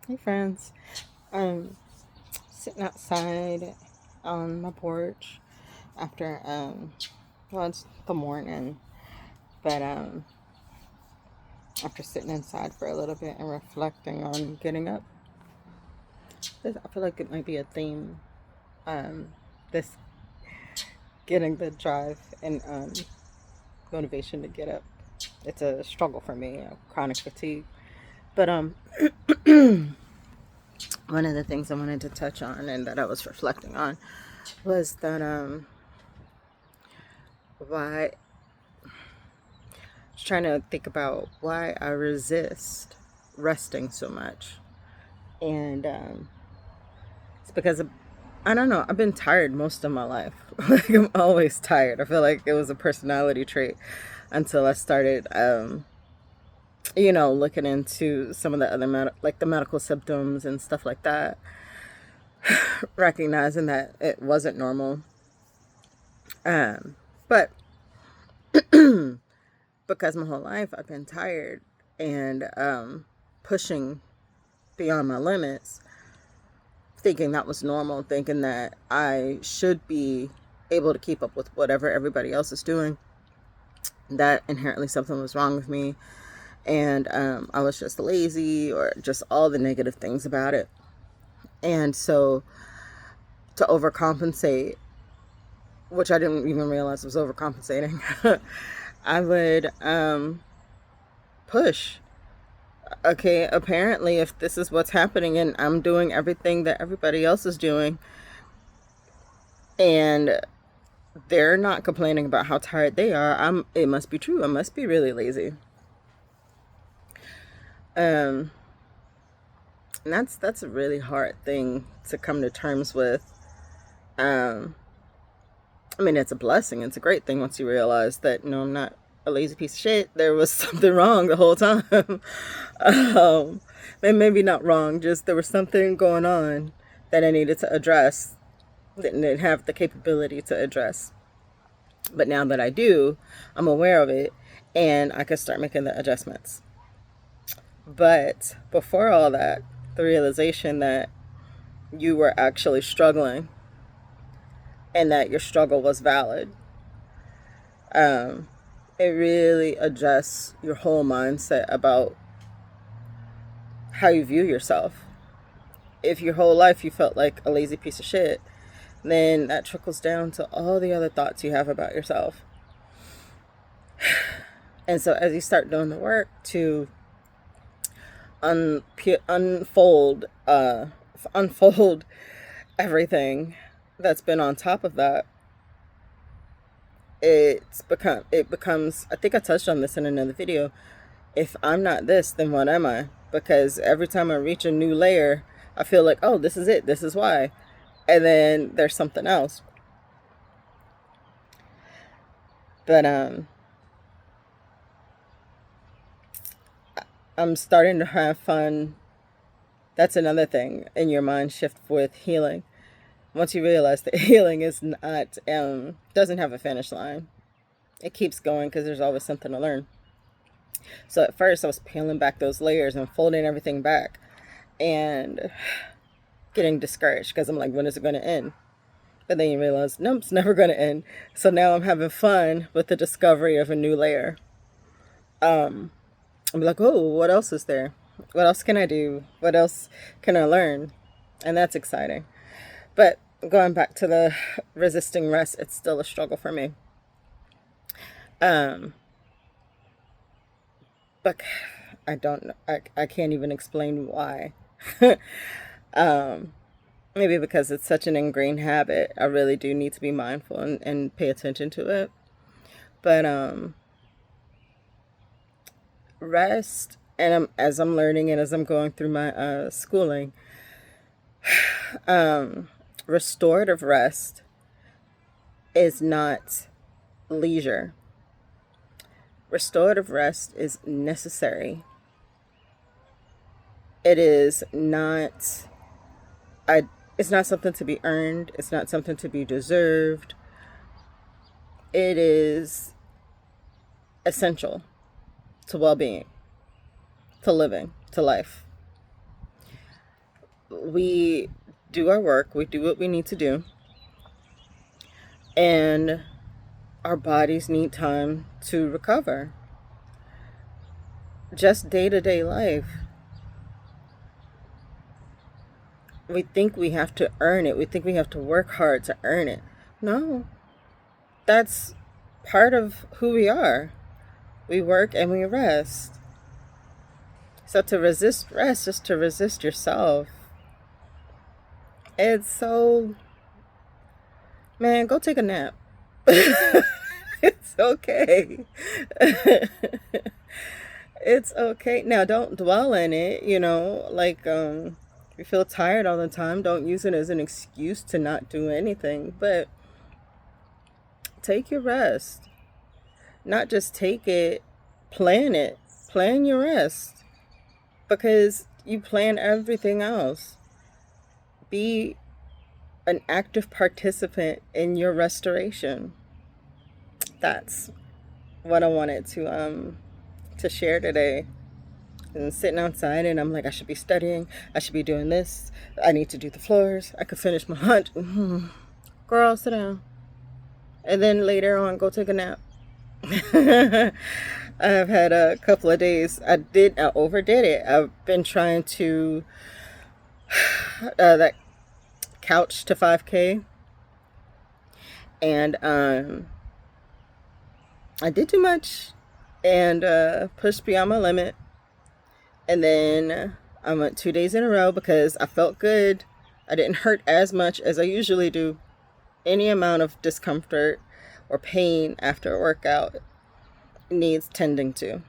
Hey friends. Um Sitting outside on my porch after well, it's the morning, but after sitting inside for a little bit and reflecting on getting up. I feel like it might be a theme. This getting the drive and motivation to get up. It's a struggle for me, chronic fatigue. But one of the things I wanted to touch on and that I was reflecting on was that why was trying to think about why I resist resting so much. And it's because I don't know, I've been tired most of my life. Like, I'm always tired. I feel like it was a personality trait until I started, looking into some of the other, like the medical symptoms and stuff like that, recognizing that it wasn't normal. But because my whole life I've been tired and pushing beyond my limits, thinking that was normal, thinking that I should be able to keep up with whatever everybody else is doing, that inherently something was wrong with me. And I was just lazy, or just all the negative things about it. And so to overcompensate, which I didn't even realize was overcompensating, I would push. Okay, apparently, if this is what's happening and I'm doing everything that everybody else is doing, and they're not complaining about how tired they are, it must be true. I must be really lazy. Um, and that's a really hard thing to come to terms with. Um, I mean, it's a blessing. It's a great thing once you realize that, no, I'm not a lazy piece of shit. There was something wrong the whole time. um, and maybe not wrong, just there was something going on that I needed to address, didn't have the capability to address. But now that I do, I'm aware of it and I can start making the adjustments. But before all that, the realization that you were actually struggling and that your struggle was valid, it really adjusts your whole mindset about how you view yourself. If your whole life you felt like a lazy piece of shit, then that trickles down to all the other thoughts you have about yourself. And so as you start doing the work to unfold unfold everything that's been on top of that, it becomes, I think I touched on this in another video, if I'm not this, then what am I? Because every time I reach a new layer, I feel like, oh, this is it, this is why. And then there's something else. But I'm starting to have fun. That's another thing in your mind shift with healing. Once you realize that healing is not, doesn't have a finish line, it keeps going because there's always something to learn. So at first I was peeling back those layers and folding everything back and getting discouraged because I'm like, when is it going to end? But then you realize, nope, it's never going to end. So now I'm having fun with the discovery of a new layer. I'm like, oh, what else is there? What else can I do? What else can I learn? And that's exciting. But going back to the resisting rest, it's still a struggle for me. But I don't know. I can't even explain why. Maybe because it's such an ingrained habit. I really do need to be mindful and pay attention to it. But rest, and as I'm learning and as I'm going through my schooling, restorative rest is not leisure. Restorative rest is necessary. It is not it's not something to be earned. It's not something to be deserved. It is essential to well-being, to living, to life. we do our work, we do what we need to do, and our bodies need time to recover. Just day-to-day life, we think we have to earn it. We think we have to work hard to earn it. No, that's part of who we are. We work and we rest. So to resist rest is to resist yourself. It's so, man, go take a nap. It's okay. It's okay. Now, don't dwell in it, like, if you feel tired all the time, don't use it as an excuse to not do anything, but take your rest. Not just take it, plan it. Plan your rest, because you plan everything else. Be an active participant in your restoration. That's what I wanted to share today. And sitting outside, and I'm like, I should be studying, I should be doing this, I need to do the floors, I could finish my lunch. Girl, sit down. And then later on, go take a nap. I've had a couple of days. I overdid it. I've been trying to that couch to 5K, and I did too much and pushed beyond my limit. And then I went 2 days in a row because I felt good. I didn't hurt as much as I usually do. Any amount of discomfort or pain after a workout needs tending to.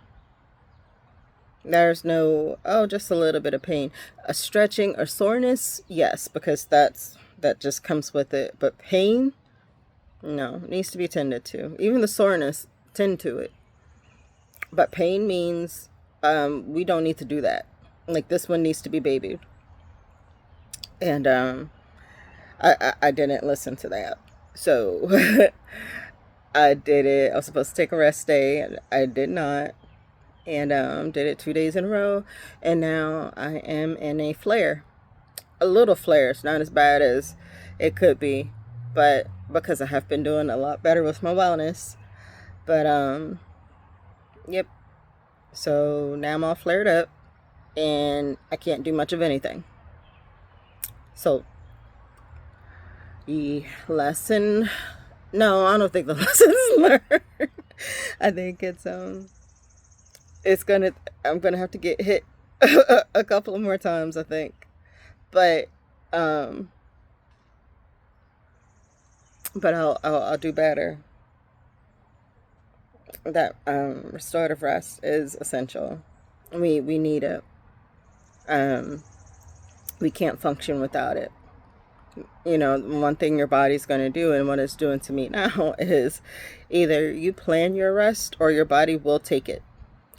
There's no, just a little bit of pain. A stretching or soreness, yes, because that just comes with it. But pain, no, it needs to be tended to. Even the soreness, tend to it. But pain means we don't need to do that. Like, this one needs to be babied. And I didn't listen to that. So I did it. I was supposed to take a rest day, and I did not. And did it 2 days in a row. And now I am in a flare. A little flare. It's not as bad as it could be. But because I have been doing a lot better with my wellness. But, yep. So now I'm all flared up. And I can't do much of anything. So the lesson... No, I don't think the lesson's learned. I think I'm gonna have to get hit a couple of more times, I think. But I'll do better. That restorative rest is essential. We need it. We can't function without it. One thing your body's going to do, and what it's doing to me now, is either you plan your rest or your body will take it.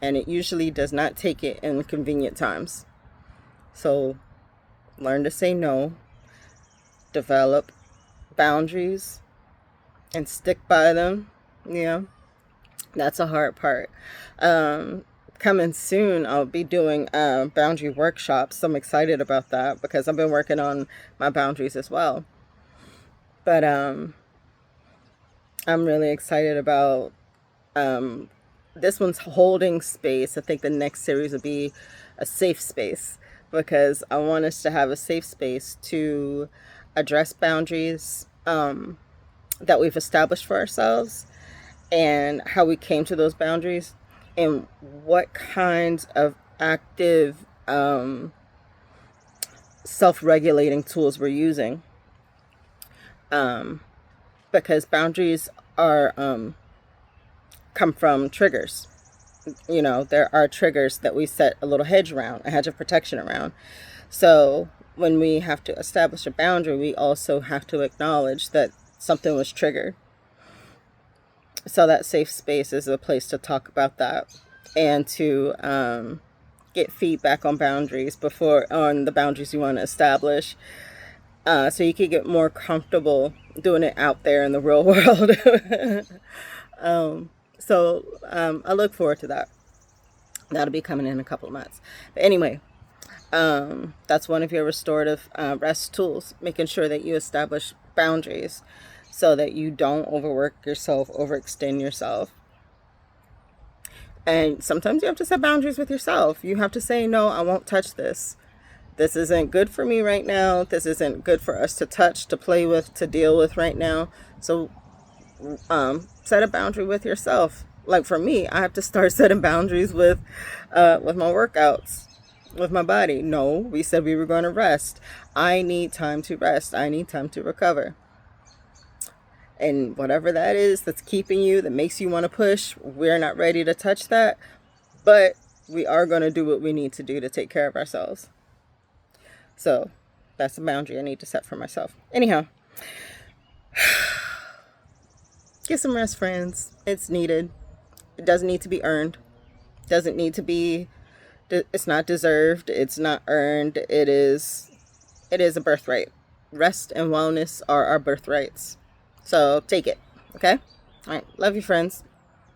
And it usually does not take it in convenient times. So learn to say no, develop boundaries, and stick by them. That's a hard part. Coming soon, I'll be doing boundary workshops. I'm excited about that because I've been working on my boundaries as well. But I'm really excited about this one's holding space. I think the next series will be a safe space, because I want us to have a safe space to address boundaries that we've established for ourselves, and how we came to those boundaries, and what kinds of active self-regulating tools we're using. Because boundaries are come from triggers. There are triggers that we set a little hedge around, a hedge of protection around. So when we have to establish a boundary, we also have to acknowledge that something was triggered. So that safe space is a place to talk about that, and to get feedback on boundaries on the boundaries you want to establish, so you can get more comfortable doing it out there in the real world. I look forward to that. That'll be coming in a couple of months. But anyway, That's one of your restorative rest tools, making sure that you establish boundaries so that you don't overwork yourself, overextend yourself. And sometimes you have to set boundaries with yourself. You have to say, no, I won't touch this. This isn't good for me right now. This isn't good for us to touch, to play with, to deal with right now. So set a boundary with yourself. Like for me, I have to start setting boundaries with my workouts, with my body. No, we said we were going to rest. I need time to rest. I need time to recover. And whatever that is that's keeping you, that makes you want to push, we're not ready to touch that. But we are going to do what we need to do to take care of ourselves. So that's a boundary I need to set for myself. Anyhow, get some rest, friends. It's needed. It doesn't need to be earned. Doesn't need to be, it's not deserved. It's not earned. It is a birthright. Rest and wellness are our birthrights. So take it. Okay? All right. Love you, friends.